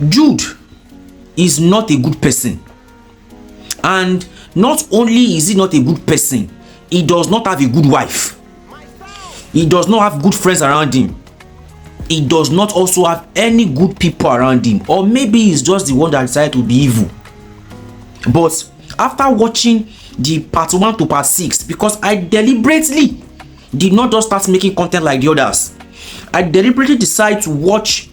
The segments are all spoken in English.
Jude is not a good person, and not only is he not a good person, he does not have a good wife, he does not have good friends around him, he does not also have any good people around him, or maybe he's just the one that decided to be evil. But after watching the part 1 to part 6, because I deliberately did not just start making content like the others, I deliberately decided to watch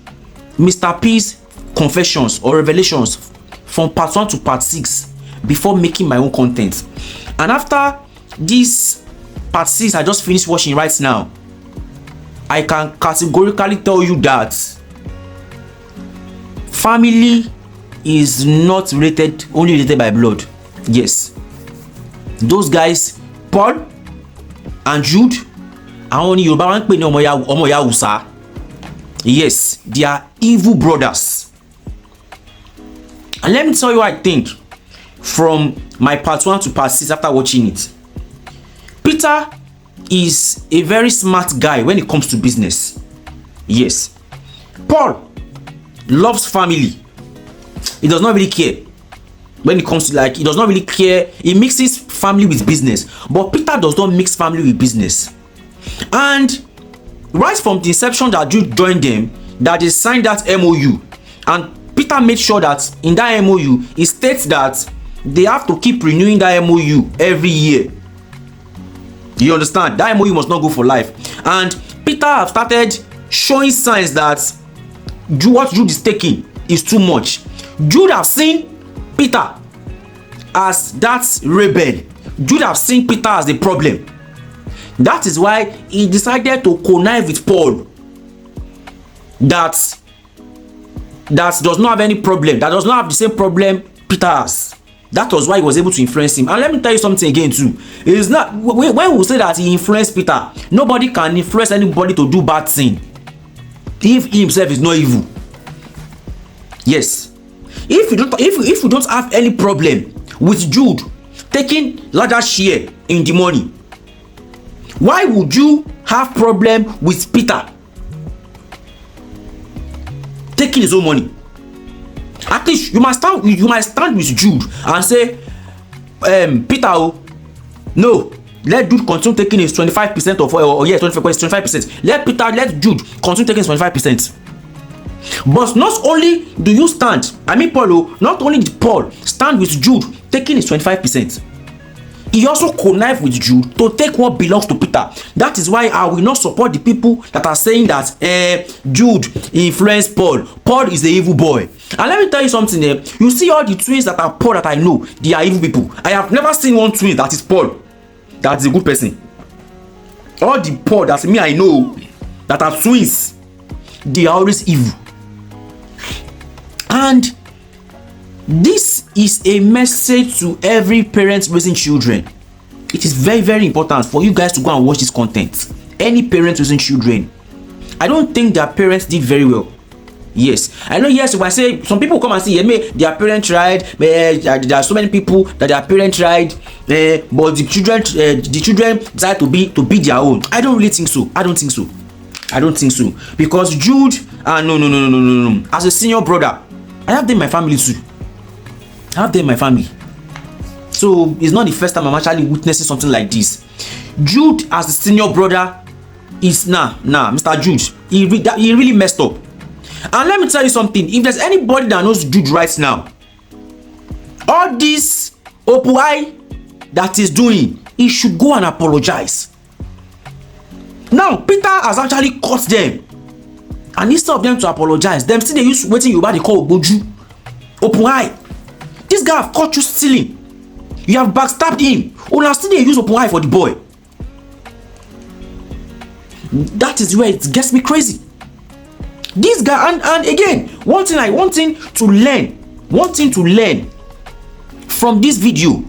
Mr. P's confessions or revelations from part 1 to part 6 before making my own content. And after this part 6 I just finished watching right now, I can categorically tell you that family is not only related by blood. Yes, those guys, Paul and Jude, àwọn ni Yorùbá wọn pè ní ọmọ ìyá Hausa. Yes, they are evil brothers. And let me tell you what I think from my part 1 to part 6 after watching it. Peter is a very smart guy when it comes to business. Yes. Paul loves family. He does not really care when it comes to, he does not really care. He mixes family with business, but Peter does not mix family with business. And right from the inception that Jude joined them, that they signed that MOU, and Peter made sure that in that MOU it states that they have to keep renewing that MOU every year. You understand? That MOU must not go for life. And Peter have started showing signs that what Jude is taking is too much. Jude have seen Peter as that rebel. Jude have seen Peter as the problem. That is why he decided to connive with Paul, that does not have any problem, that does not have the same problem Peter has. That was why he was able to influence him. And let me tell you something again too. It is not, when we say that he influenced Peter, nobody can influence anybody to do bad thing if he himself is not evil. Yes. If you don't have any problem with Jude taking larger share in the money, why would you have problem with Peter taking his own money? At least you might stand with Jude and say, Peter, no, let Jude continue taking his 25% of, or yes, 25%. Let Jude continue taking his 25%. But not only do you stand, Paul, not only did Paul stand with Jude taking his 25%, he also connived with Jude to take what belongs to Peter. That is why I will not support the people that are saying that Jude influenced Paul. Paul is the evil boy. And let me tell you something. You see all the twins that are Paul that I know, they are evil people. I have never seen one twin that is Paul that is a good person. All the Paul that me I know that are twins, they are always evil. And this is a message to every parent raising children. It is very, very important for you guys to go and watch this content. Any parent raising children, I don't think their parents did very well. Yes, I know. Yes, if I say some people come and say, yeah, their parents tried. There are so many people that their parents tried, but the children decided to be their own. I don't really think so. I don't think so because Jude, no. As a senior brother, I have them in my family too. So it's not the first time I'm actually witnessing something like this. Jude as the senior brother is Mr. Jude. He really messed up. And let me tell you something. If there's anybody that knows Jude right now, all this opui that he's doing, he should go and apologize. Now Peter has actually caught them, and instead of them to apologize, them still they use wetin Yoruba they call ogboju, opui. This guy have caught you stealing. You have backstabbed him. Una still they use opui for the boy. That is where it gets me crazy. This guy, and again, one thing to learn from this video,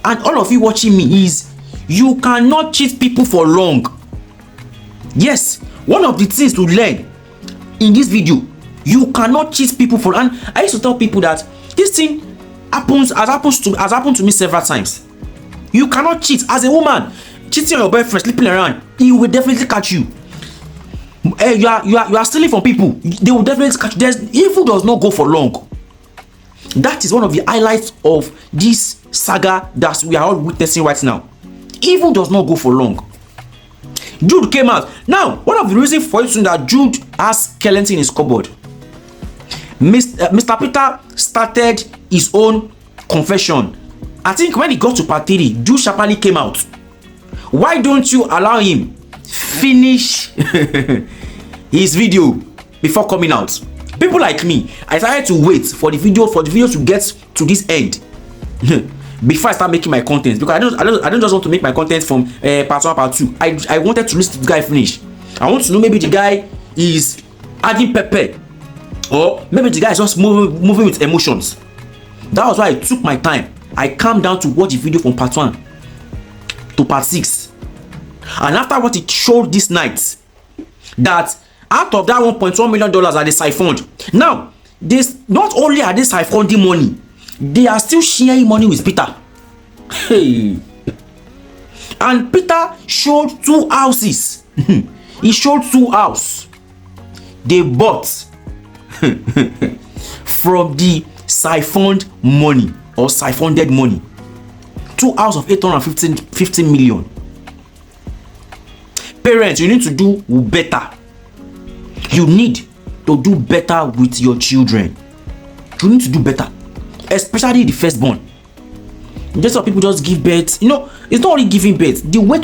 and all of you watching me, is you cannot cheat people for long. Yes, one of the things to learn in this video, you cannot cheat people for. And I used to tell people that this thing has happened to me several times. You cannot cheat. As a woman, cheating on your boyfriend, sleeping around, he will definitely catch you. You are stealing from people. They will definitely catch you. Evil does not go for long. That is one of the highlights of this saga that we are all witnessing right now. Evil does not go for long. Jude came out. Now, one of the reasons for it is that Jude has skeleton in his cupboard. Mr. Peter started his own confession. I think when he got to part 3, Jude sharply came out. Why don't you allow him finish his video before coming out? People like me, I started to wait for the video to get to this end before I start making my content, because I don't just want to make my content from part 1, part 2. I wanted to listen to the guy finish. I want to know maybe the guy is adding pepper, or maybe the guy is just moving with emotions. That was why I took my time. I calmed down to watch the video from part 1 to part 6. And after what it showed this night, that out of that $1.1 million that they siphoned, now this not only are they siphoning money, they are still sharing money with Peter. Hey, and Peter showed 2 houses. He showed 2 houses they bought from the siphoned money or siphoned money. 2 houses of 815 million. Parents, you need to do better. You need to do better with your children. You need to do better, especially the firstborn. Just some people just give birth. You know, it's not only giving birth. The way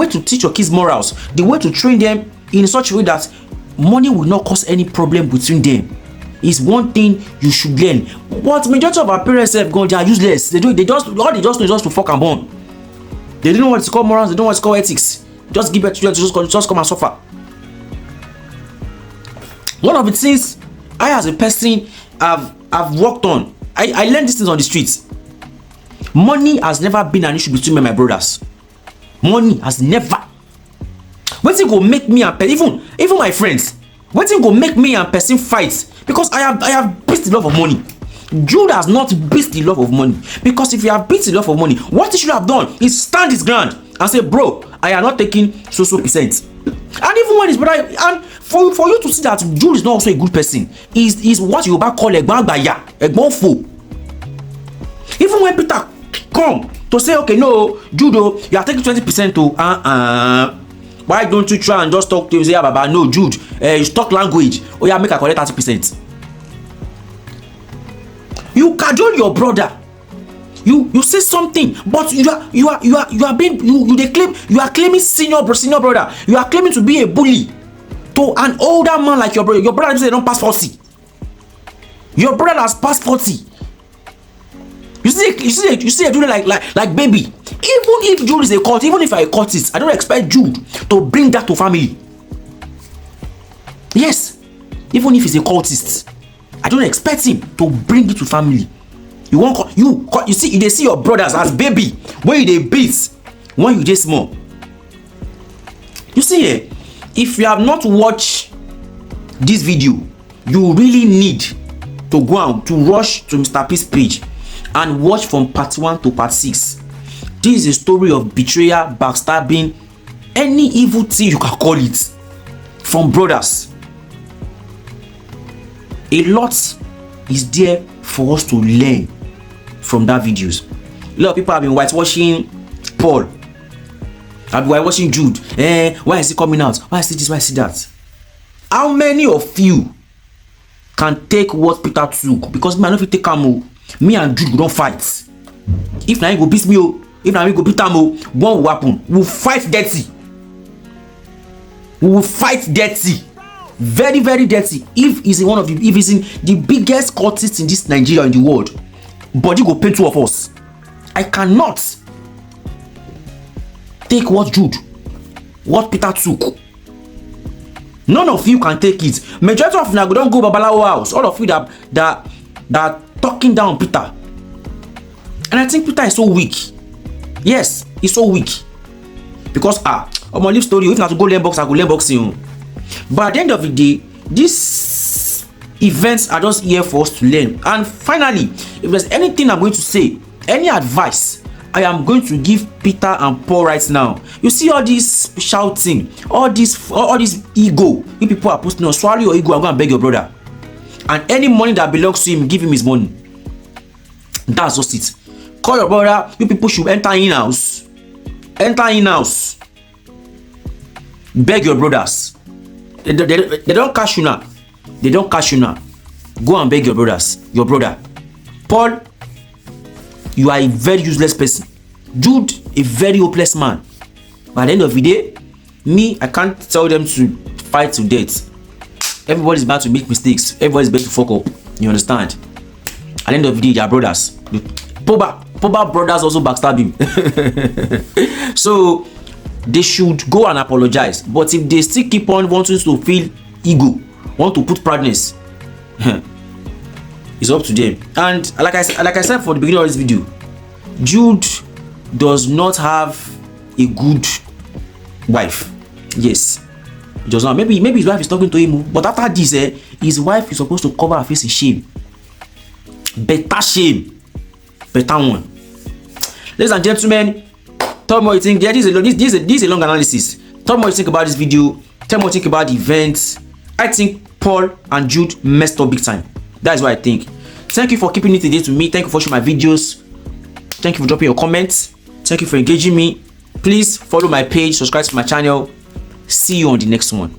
to teach your kids morals, the way to train them in such a way that money will not cause any problem between them, is one thing you should learn. But majority of our parents have gone, they are useless. They just know is just to fuck and burn. They don't know what it's called morals. They don't know what it's called ethics. Just give birth to children, just come and suffer. One of the things I as a person I've worked on, I learned these things on the streets. Money has never been an issue between me and my brothers. Money has never. Wetin go make me and even my friends, wetin go make me and person fight? Because I have beat the love of money. Jude has not beat the love of money, because if you have beat the love of money, what he should have done is stand his ground and say, bro, I am not taking so percent. And even when his brother, and for you to see that Jude is not also a good person, is what you call egbon agbaya, egbon fo. Even when Peter come to say, okay, no, Jude, you are taking 20% to why don't you try and just talk to him? Say, Baba, no, Jude, you talk language. Oh yeah, make a collect 30%. You cajole your brother. You say something, but you are claiming senior brother. You are claiming to be a bully to an older man like your brother. Your brother say they don't pass 40. Your brother has passed 40. You see a Jude like baby. Even if Jude is a cult, even if I cultist, I don't expect Jude to bring that to family. Yes, even if he's a cultist, I don't expect him to bring it to family. You see, they see your brothers as baby when you dey beat, when you dey small. You see, if you have not watched this video, you really need to go out to rush to Mr. P's page and watch from part 1 to part 6. This is a story of betrayal, backstabbing, any evil thing you can call it, from brothers. A lot is there for us to learn from that videos. A lot of people have been whitewashing Paul. Have been whitewashing Jude. Why is he coming out? Why is he this? Why is he that? How many of you can take what Peter took? Because me, I know if you take him, me and Jude, we don't fight. If na he go beat me, if na me go beat him, one will happen. We will fight dirty. We will fight dirty. Very, very dirty. If he's in the biggest cultist in this Nigeria, in the world, body go pain 2 of us. I cannot take what Peter took. None of you can take it. Majority of you don't go Babalawo house. All of you that talking down Peter. And I think Peter is so weak. Yes, he's so weak. Because I'm gonna leave story. If not to go learn box, I go learn boxing. But at the end of the day, these events are just here for us to learn. And finally, if there's anything I'm going to say, any advice I am going to give Peter and Paul right now. You see all this shouting, all this ego. You people are posting on, swallow your ego and go and beg your brother. And any money that belongs to him, give him his money. That's just it. Call your brother. You people should enter in house. Enter in house. Beg your brothers. They don't cash you now. They don't cash you now. Go and beg your brothers. Your brother. Paul, you are a very useless person. Jude, a very hopeless man. But at the end of the day, me, I can't tell them to fight to death. Everybody's bound to make mistakes. Everybody's bound to fuck up. You understand? At the end of the day, they are brothers. Poba brothers also backstab him. So they should go and apologize. But if they still keep on wanting to feel ego, want to put proudness, it's up to them. And like I said for the beginning of this video, Jude does not have a good wife. Yes, he does not. Maybe his wife is talking to him, but after this, his wife is supposed to cover her face in shame. Better shame, better one. Ladies and gentlemen, tell me what you think. Yeah, this is a long analysis. Tell me what you think about this video. Tell me what you think about the events. I think Paul and Jude messed up big time. That is what I think. Thank you for keeping it today to me. Thank you for watching my videos. Thank you for dropping your comments. Thank you for engaging me. Please follow my page, subscribe to my channel. See you on the next one.